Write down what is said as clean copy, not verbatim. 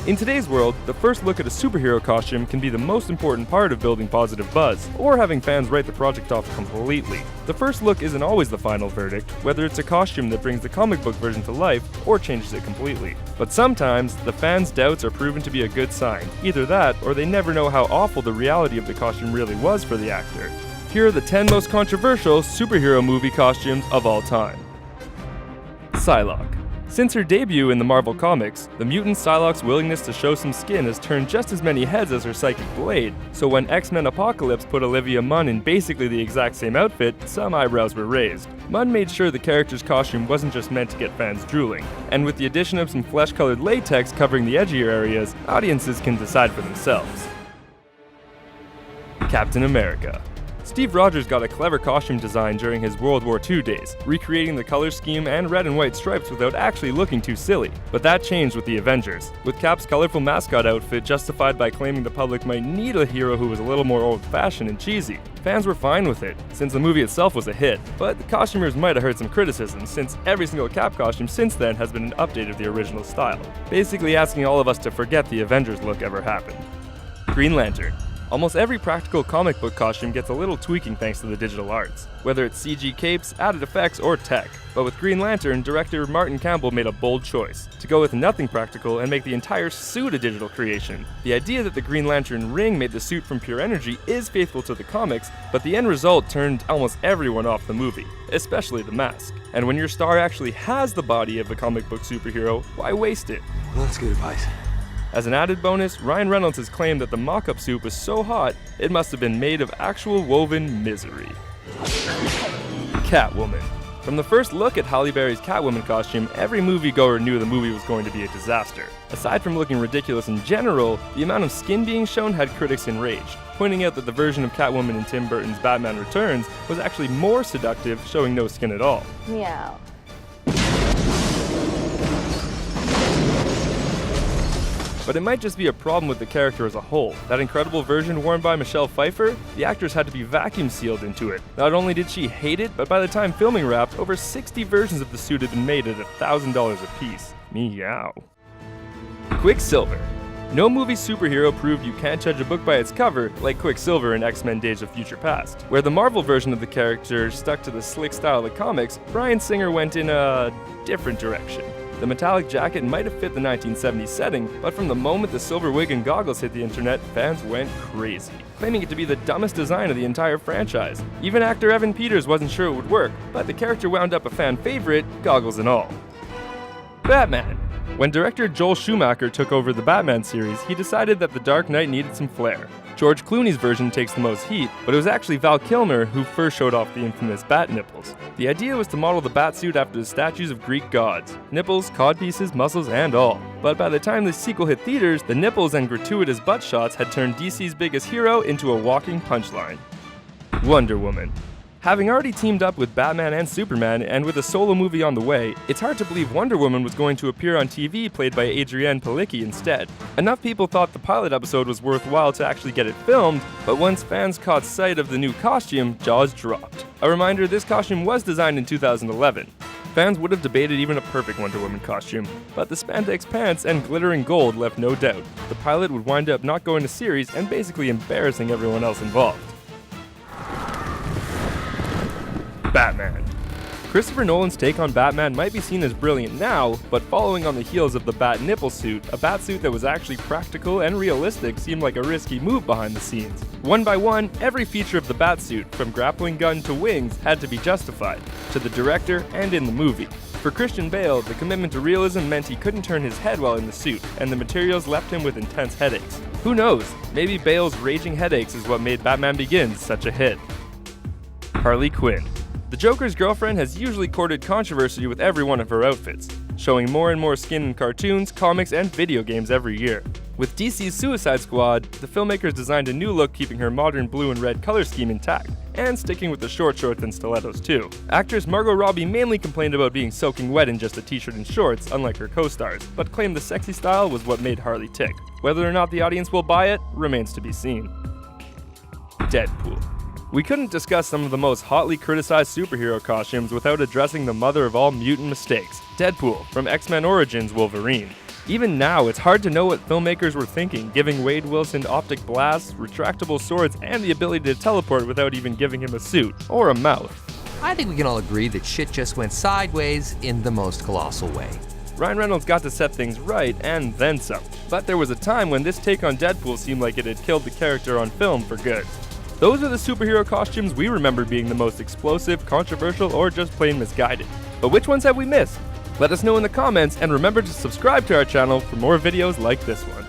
In today's world, the first look at a superhero costume can be the most important part of building positive buzz, or having fans write the project off completely. The first look isn't always the final verdict, whether it's a costume that brings the comic book version to life or changes it completely. But sometimes, the fans' doubts are proven to be a good sign. Either that, or they never know how awful the reality of the costume really was for the actor. Here are the 10 most controversial superhero movie costumes of all time. Psylocke. Since her debut in the Marvel Comics, the mutant Psylocke's willingness to show some skin has turned just as many heads as her psychic blade, so when X-Men Apocalypse put Olivia Munn in basically the exact same outfit, some eyebrows were raised. Munn made sure the character's costume wasn't just meant to get fans drooling, and with the addition of some flesh-colored latex covering the edgier areas, audiences can decide for themselves. Captain America. Steve Rogers got a clever costume design during his World War II days, recreating the color scheme and red and white stripes without actually looking too silly. But that changed with the Avengers, with Cap's colorful mascot outfit justified by claiming the public might need a hero who was a little more old-fashioned and cheesy. Fans were fine with it, since the movie itself was a hit, but the costumers might have heard some criticism, since every single Cap costume since then has been an update of the original style, basically asking all of us to forget the Avengers look ever happened. Green Lantern. Almost every practical comic book costume gets a little tweaking thanks to the digital arts, whether it's CG capes, added effects, or tech. But with Green Lantern, director Martin Campbell made a bold choice, to go with nothing practical and make the entire suit a digital creation. The idea that the Green Lantern ring made the suit from pure energy is faithful to the comics, but the end result turned almost everyone off the movie, especially the mask. And when your star actually has the body of a comic book superhero, why waste it? Well, that's good advice. As an added bonus, Ryan Reynolds has claimed that the mock-up suit was so hot, it must have been made of actual woven misery. Catwoman. From the first look at Halle Berry's Catwoman costume, every moviegoer knew the movie was going to be a disaster. Aside from looking ridiculous in general, the amount of skin being shown had critics enraged, pointing out that the version of Catwoman in Tim Burton's Batman Returns was actually more seductive, showing no skin at all. Meow. But it might just be a problem with the character as a whole. That incredible version worn by Michelle Pfeiffer, the actress had to be vacuum sealed into it. Not only did she hate it, but by the time filming wrapped, over 60 versions of the suit had been made at $1,000 a piece. Meow. Quicksilver. No movie superhero proved you can't judge a book by its cover like Quicksilver in X-Men Days of Future Past. Where the Marvel version of the character stuck to the slick style of the comics, Bryan Singer went in a different direction. The metallic jacket might have fit the 1970s setting, but from the moment the silver wig and goggles hit the internet, fans went crazy, claiming it to be the dumbest design of the entire franchise. Even actor Evan Peters wasn't sure it would work, but the character wound up a fan favorite, goggles and all. Batman. When director Joel Schumacher took over the Batman series, he decided that The Dark Knight needed some flair. George Clooney's version takes the most heat, but it was actually Val Kilmer who first showed off the infamous bat nipples. The idea was to model the batsuit after the statues of Greek gods, nipples, codpieces, muscles, and all. But by the time the sequel hit theaters, the nipples and gratuitous butt shots had turned DC's biggest hero into a walking punchline. Wonder Woman. Having already teamed up with Batman and Superman, and with a solo movie on the way, it's hard to believe Wonder Woman was going to appear on TV played by Adrienne Palicki instead. Enough people thought the pilot episode was worthwhile to actually get it filmed, but once fans caught sight of the new costume, jaws dropped. A reminder, this costume was designed in 2011. Fans would have debated even a perfect Wonder Woman costume, but the spandex pants and glittering gold left no doubt. The pilot would wind up not going to series and basically embarrassing everyone else involved. Batman. Christopher Nolan's take on Batman might be seen as brilliant now, but following on the heels of the bat nipple suit, a batsuit that was actually practical and realistic seemed like a risky move behind the scenes. One by one, every feature of the batsuit, from grappling gun to wings, had to be justified, to the director and in the movie. For Christian Bale, the commitment to realism meant he couldn't turn his head while in the suit, and the materials left him with intense headaches. Who knows, maybe Bale's raging headaches is what made Batman Begins such a hit. Harley Quinn. The Joker's girlfriend has usually courted controversy with every one of her outfits, showing more and more skin in cartoons, comics, and video games every year. With DC's Suicide Squad, the filmmakers designed a new look keeping her modern blue and red color scheme intact, and sticking with the short shorts and stilettos too. Actress Margot Robbie mainly complained about being soaking wet in just a t-shirt and shorts, unlike her co-stars, but claimed the sexy style was what made Harley tick. Whether or not the audience will buy it remains to be seen. Deadpool. We couldn't discuss some of the most hotly criticized superhero costumes without addressing the mother of all mutant mistakes, Deadpool from X-Men Origins Wolverine. Even now, it's hard to know what filmmakers were thinking, giving Wade Wilson optic blasts, retractable swords, and the ability to teleport without even giving him a suit, or a mouth. I think we can all agree that shit just went sideways in the most colossal way. Ryan Reynolds got to set things right and then some. But there was a time when this take on Deadpool seemed like it had killed the character on film for good. Those are the superhero costumes we remember being the most explosive, controversial, or just plain misguided. But which ones have we missed? Let us know in the comments, and remember to subscribe to our channel for more videos like this one.